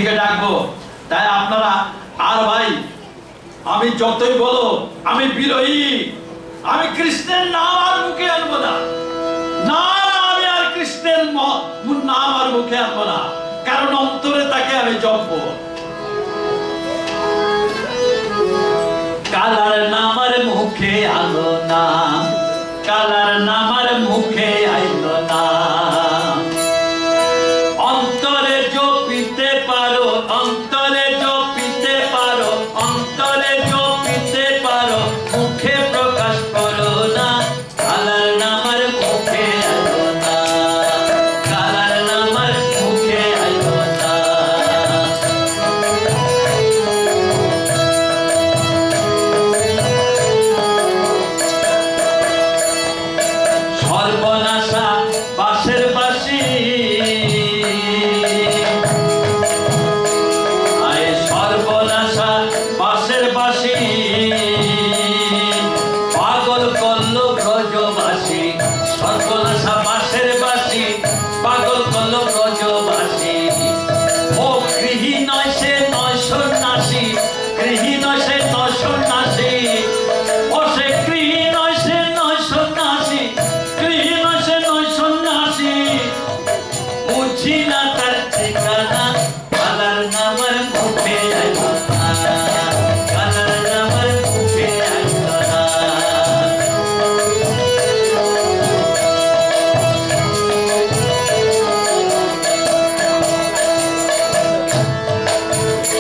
থেকে ডাকবো। তাই আপনারা আর ভাই আমি যতই বলো আমি বিরোহী, আমি কৃষ্ণের নাম আর মুখে আনবো না, না আমি আর কৃষ্ণের নাম আর মুখে আনবো না, কারণ অন্তরে তাকে আমি জপবো। কালার নামার মুখে আলো না, কালার নামার মুখে আইলো না, অন্তরে জপিতে পারো, অন্তরে জপিতে পারো, অন্তরে জপিতে পারো, মুখে প্রকাশ করো না, কালার নামার মুখে আইলো না, কালার নামার মুখে আইলো না। সর্বনাশা বাঁশের বাঁশি, সর্বনাশা বাঁশের বাঁশি, পাগল করলো ব্রজবাসী, সর্বনাশা বাঁশের বাঁশি, পাগল করলো ব্রজবাসী। ও গৃহী নয় সে নয় সন্ন্যাসী, গৃহী নয় সে নয় সন্ন্যাসী, ও সে গৃহী নয় সে নয় সন্ন্যাসী, গৃহী নয় সে নয় সন্ন্যাসী, বুঝি না তার ঠিকানা, কালার নামার মুখে আইলো না, কালার নামার মুখে আইলো না।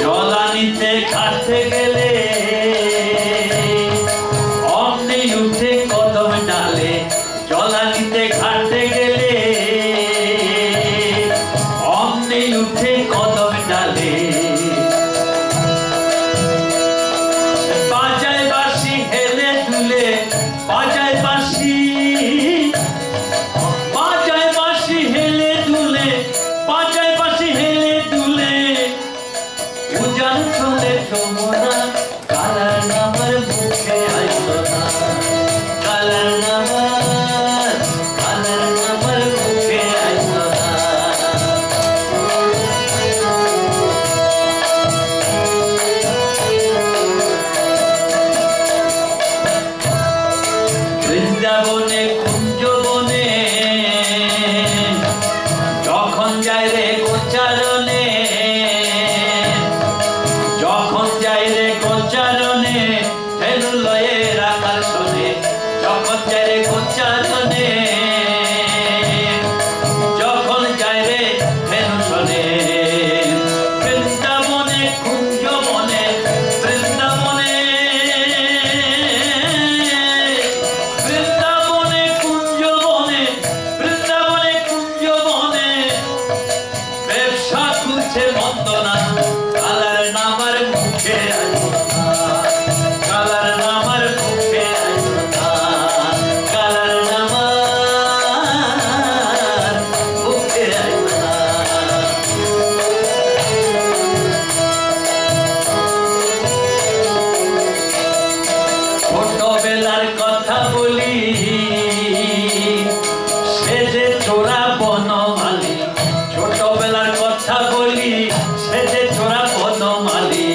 জলানিতে খাটতে গেলে অমনি উঠে কদম ডালে, জলানিতে খাটতে গেলে অমনি উঠে কদম ডালে, বাজায় বাঁশি হেলে দুলে, বাজায় বাঁশি, বাজায় বাঁশি হেলে দুলে, বাজায় বাঁশি হেলে দুলে, উজান চলে যমুনা, কালার নামার মুখে আইলো না, কালার নামার, কালার নামার মুখে আইলো না। বৃন্দাবনে কুঞ্জবনে যখন যায় রে গোচারণে, যখন যায় রে গোচারণে, ধেনু লয়ে রাখার শোনে, যখন যায় রে গোচারণে, যখন যায় রে ধেনু শোনে। বৃন্দাবনে কুঞ্জবনে, বৃন্দাবনে, বৃন্দাবনে কুঞ্জবনে, বৃন্দাবনে কুঞ্জবনে, ব্যবসা খুলছে বন্দনা, কালার নামার মুখে আইলো না, কালার নামার মুখে আইলো না, কালার নামার মুখে আইলো না। ছোটবেলার কথা বলি, সে যে চোরা বনমালী, ছোটবেলার কথা বলি, সে যে চোরা বনমালী,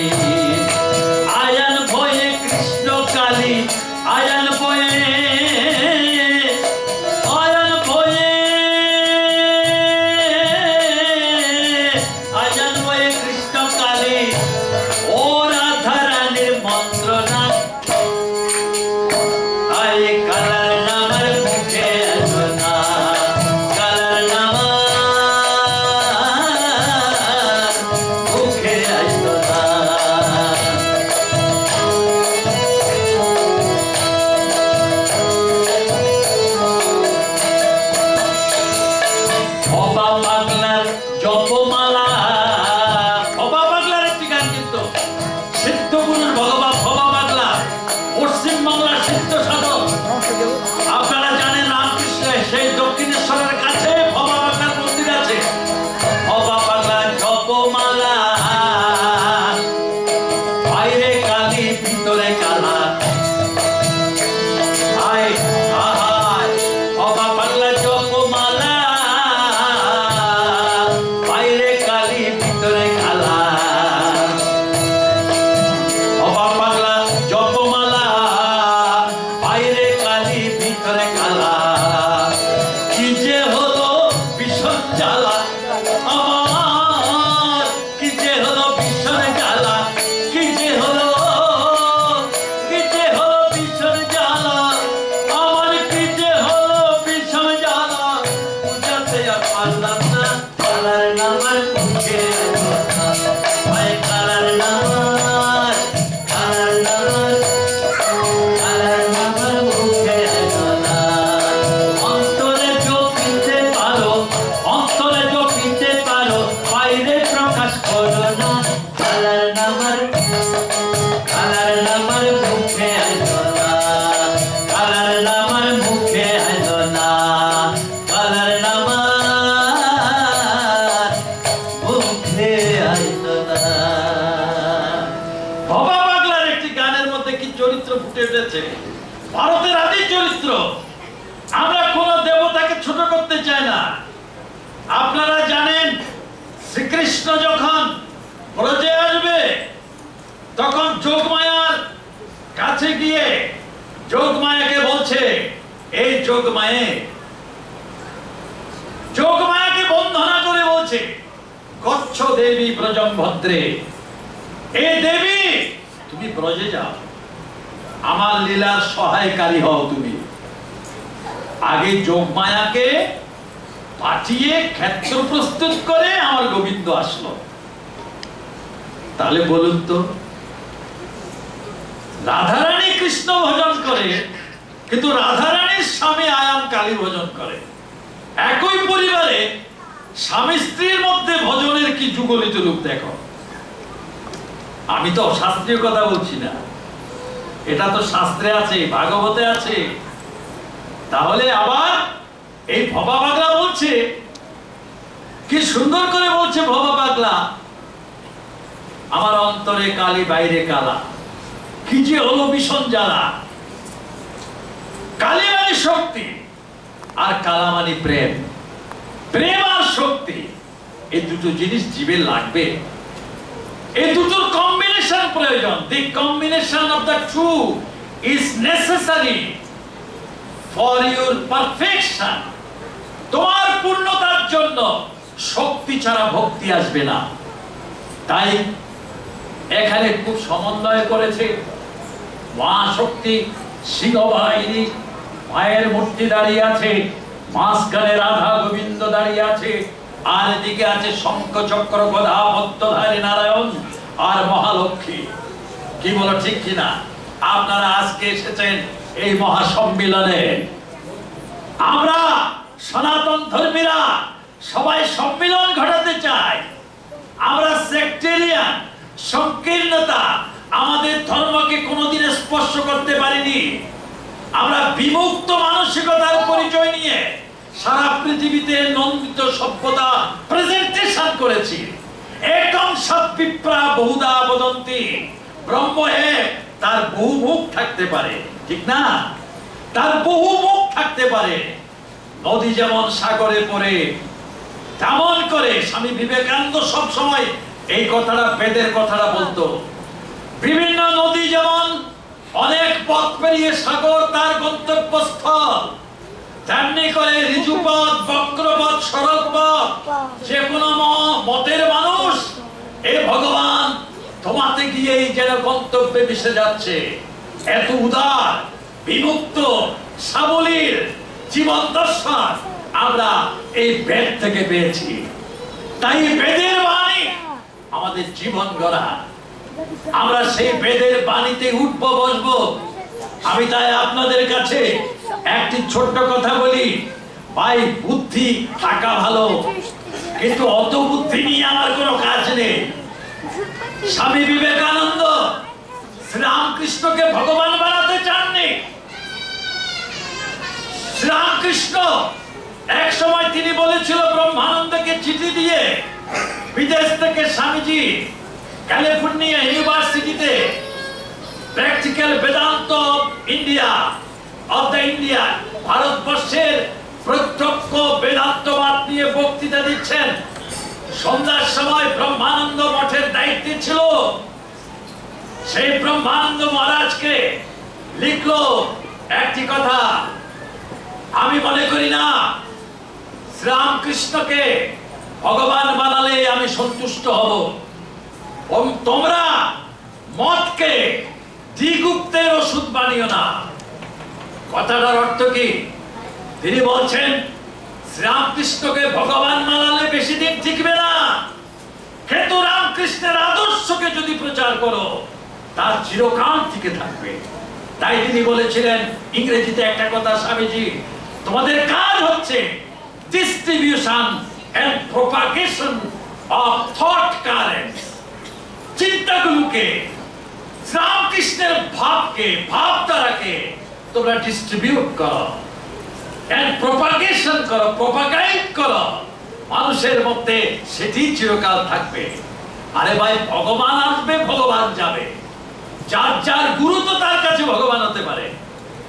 ভবা পাগলার একটি গানের মধ্যে কি চরিত্র ফুটে উঠেছে, ভারতের আদি চরিত্র। আমরা কোন দেবতাকে ছোট করতে চাই না। আপনারা জানেন শ্রীকৃষ্ণ যখন ব্রজে আসবে তখন যোগমায়ার কাছে গিয়ে যোগমায়াকে বলছে, এই যোগমায়াকে বন্দনা করে বলছে, গচ্ছ দেবী ব্রজম ভদ্রে, এ দেবী তুমি ব্রজে যাও, আমার লীলার সহায়কারী হও তুমি। আগে যোগমায়াকে পাঠিয়ে ক্ষেত্র প্রস্তুত করে আমার গোবিন্দ আসলো। তাহলে বলুন তো, রাধারানী কৃষ্ণ ভজন করে কিন্তু রাধারানীর স্বামী আয়াম কালী ভজন করে। একই পরিবারে স্বামী স্ত্রীর মধ্যে ভজনের কি যুগলিত রূপ দেখো। আমি তো শাস্ত্রীয় কথা বলছি না, এটা তো শাস্ত্রে আছে, ভাগবতে আছে। তাহলে আবার এই ভবা পাগলা বলছে, কি সুন্দর করে বলছে ভবা পাগলা, আমার অন্তরে কালী বাইরে কালা, কি যে হলো ভীষণ জ্বালা। কালী মানে শক্তি আর কালা মানে প্রেম। প্রেম আর শক্তি এই দুটো জিনিস জীবের লাগবে, এই দুটোর কম্বিনেশন প্রয়োজন। The combination of the two is necessary for your perfection. তোমার পূর্ণতার জন্য শক্তি ছাড়া ভক্তি আসবে না। তাই এখানে খুব সমন্বয় করেছে মহাশক্তি সিংহবাহিনী, মায়ের মূর্তি দাঁড়িয়ে আছে, মাঝখানে রাধা গোবিন্দ দাঁড়িয়ে আছে, আর এদিকে আছে শঙ্খ চক্র গদা পদ্মধারী নারায়ণ আর মহালক্ষ্মী। কি বলো ঠিক কিনা? আপনারা আজকে এসেছেন এই মহাসম্মিলনে। আমরা সনাতন ধর্মীরা সবাই সম্মিলন ঘটাতে চাই। আমরা সেক্টেরিয়ান সংকীর্ণতা আমাদের ধর্মকে কোনোদিন স্পর্শ করতে পারিনি। আমরা বিমুক্ত মানসিকতার পরিচয় নিয়ে সারা পৃথিবীতে নন্দিত সভ্যতা প্রেজেন্টেশন করেছি। একম সৎবিপ্রা বহুধা বদন্তি, ব্রহ্ম হে তার বহু মুখ থাকতে পারে, ঠিক না? তার বহু মুখ থাকতে পারে। নদী যেমন সাগরে পড়ে, তেমন করে স্বামী বিবেকানন্দ সব সময় এই কথাটা, বেদের কথাটা বলতো। বিভিন্ন নদী যেমন অনেক পথ পেরিয়ে সাগর তার গন্তব্যস্থল, তেমনি করে ঋজুপথ, বক্রপথ, সরল পথ যে কোনো মতের মানুষ এ ভগবান তোমাতে গিয়েই যেন গন্তব্যে মিশে যাচ্ছে। এত উদার, বিমুক্ত, সাবলীল জীবন দর্শন আমরা এই বেদ থেকে পেয়েছি। তাই বেদের বাণী আমাদের জীবন গড়া। আমরা সেই বেদের বাণীতে উঠবো, বসবো। আমি তাই আপনাদের কাছে একটি ছোট্ট কথা বলি, ভাই বুদ্ধি থাকা ভালো, কিন্তু অত বুদ্ধি নিয়ে আমার কোনো কাজ নেই। স্বামী বিবেকানন্দ শ্রীরামকৃষ্ণকে ভগবান বানাতে চাননি। শ্রীরামকৃষ্ণ এক সময় তিনি বলেছিল ব্রহ্মানন্দকে চিঠি দিয়ে, বিদেশ থেকে স্বামীজি ক্যালিফোর্নিয়া ইউনিভার্সিটিতে practical Vedanta India of the India, ভারতবর্ষের প্রত্যক্ষ বেদান্তবাদ নিয়ে বক্তৃতা দিচ্ছেন। সন্ধ্যার সময় ব্রহ্মানন্দ মঠের দায়িত্বে ছিল। সেই ব্রহ্মানন্দ মহারাজকে লিখলো একটি কথা, আমি মনে করি না শ্রীরামকৃষ্ণকে ভগবান বানালে আমি সন্তুষ্ট হব। তোমরা মতকে দ্বিগুপ্তের ওষুধ বানিও না। কথাটার অর্থ কি? তিনি বলছেন শ্রীরামকৃষ্ণকে ভগবান মানালে বেশি দিন টিকবে না, কিন্তু রামকৃষ্ণের আদর্শকে যদি প্রচার করো তার চিরকাল টিকে থাকবে। তাই তিনি বলেছিলেন ইংরেজিতে একটা কথা, স্বামীজি তোমাদের কাজ হচ্ছে distribution and propagation of thought currents, চিন্তাগুলোকে, শ্রীরামকৃষ্ণের ভাবকে, ভাবধারাকে তোমরা ডিস্ট্রিবিউট করো, এন্ড প্রপাগেশন করো, প্রপাগাইট করো মানুষের মধ্যে, সেটি চিরকাল থাকবে। আরে ভাই, ভগবান আসবে, ভগবান যাবে, যার যার গুরু তো তার কাছে ভগবান হতে পারে,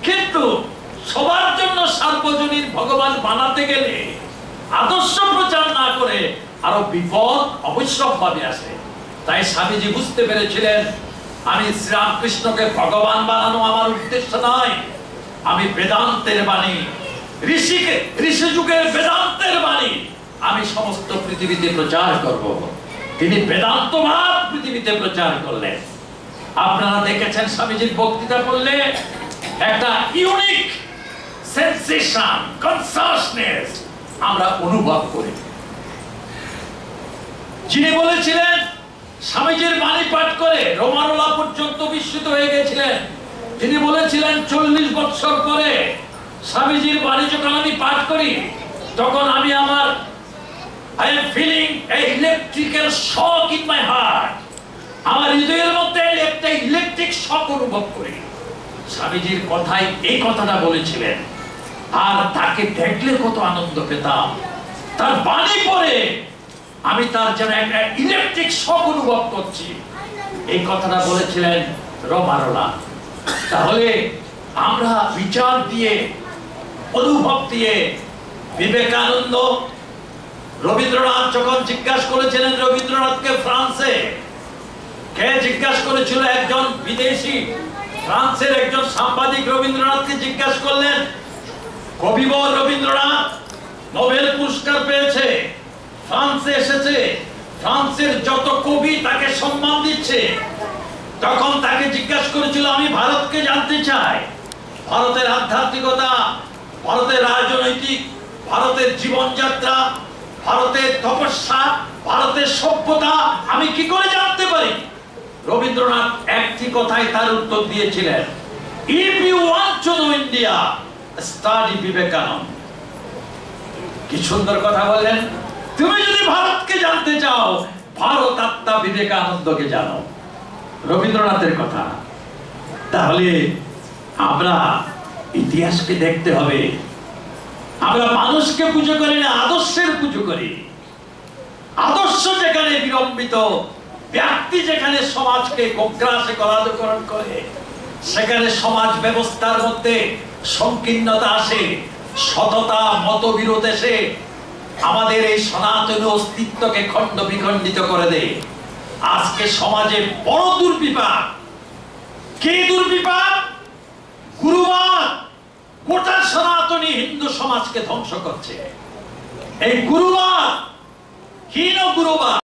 কিন্তু সবার জন্য সার্বজনীন ভগবান বানাতে গেলে আদর্শ প্রচার না করে আরো বিপদ অবশ্যভাবে আসে। তাই স্বামীজি বুঝতে পেরেছিলেন, আমি শ্রীরামকৃষ্ণকে ভগবান বানানো আমার উদ্দেশ্য নয়, আমি বেদান্তের বাণী, ঋষি যুগের বেদান্তের বাণী আমি সমস্ত পৃথিবীতে প্রচার করব। তিনি বেদান্তবাদ পৃথিবীতে প্রচার করলেন। আপনারা দেখেছেন স্বামীজির বক্তৃতা করলে একটা ইউনিক সেন্সেশন, কনসাসনেস আমরা অনুভব করি। যিনি বলেছিলেন, স্বামীজির বাণী পাঠ করে রোমানোলা পর্যন্ত বিস্মিত হয়ে গেছিলেন। তিনি বলেছিলেন 40 বছর পরে স্বামীজির বাণী যখন আমি পাঠ করি, তখন আমি আমার I am feeling a electrical shock in my heart. আমার হৃদয়ের মধ্যে একটা ইলেকট্রিক শক অনুভব করি। স্বামীজির কথায় এই কথাটা বলেছিলেন, আর তাকে দেখলে কত আনন্দ পেতাম। তার বাণী পড়ে আমি তার যেন একটা ইলেকট্রিক শক অনুভব করছি, এই কথাটা বলেছিলেন রোমানোলা। তাহলে আমরা বিচার দিয়ে, অনুভব দিয়ে, বিবেকানন্দ, রবীন্দ্রনাথ যখন জিজ্ঞাসা করেছিলেন রবীন্দ্রনাথকে ফ্রান্সে, কে জিজ্ঞাসা করেছিল? একজন বিদেশি ফ্রান্সের একজন সাংবাদিক রবীন্দ্রনাথকে জিজ্ঞাসা করলেন, কবিবর রবীন্দ্রনাথ নোবেল পুরস্কার পেয়েছে, ফ্রান্সে এসেছে, ফ্রান্সের যত কবি তাকে সম্মান দিচ্ছে। তখন তাকে জিজ্ঞাসা করেছিল, আমি ভারতকে জানতে চাই, ভারতের আধ্যাত্মিকতা, ভারতের রাজনৈতিক, ভারতের জীবনযাত্রা, ভারতের তপস্যা, ভারতের সভ্যতা আমি কি করে জানতে পারি? রবীন্দ্রনাথ একটি কথায় তার উত্তর দিয়েছিলেন, if you want to know India, study Vivekananda. কি সুন্দর কথা বললেন, তুমি যদি ভারতকে জানতে চাও, ভারত আত্মা বিবেকানন্দকে জানো। রবীন্দ্রনাথের কথা। তাহলে আমরা ইতিহাসকে দেখতে হবে। আমরা মানুষকে পুজো করি না, আদর্শের পুজো করি। আদর্শ যেখানে বিলম্বিত, ব্যক্তি যেখানে সমাজকে গোগ্রাসে গলাধকরণ করে, সেখানে সমাজ ব্যবস্থার মধ্যে সংকীর্ণতা আসে, সততা মতবিরোধ এসে আমাদের এই সনাতন অস্তিত্বকে খণ্ড বিখণ্ডিত করে দেয়। আজকে সমাজে বড় দুর্বিপাক। কি দুর্বিপাক? গুরুবাদ গোটা সনাতনী হিন্দু সমাজকে ধ্বংস করছে। এই গুরুবাদ, হীন গুরুবাদ।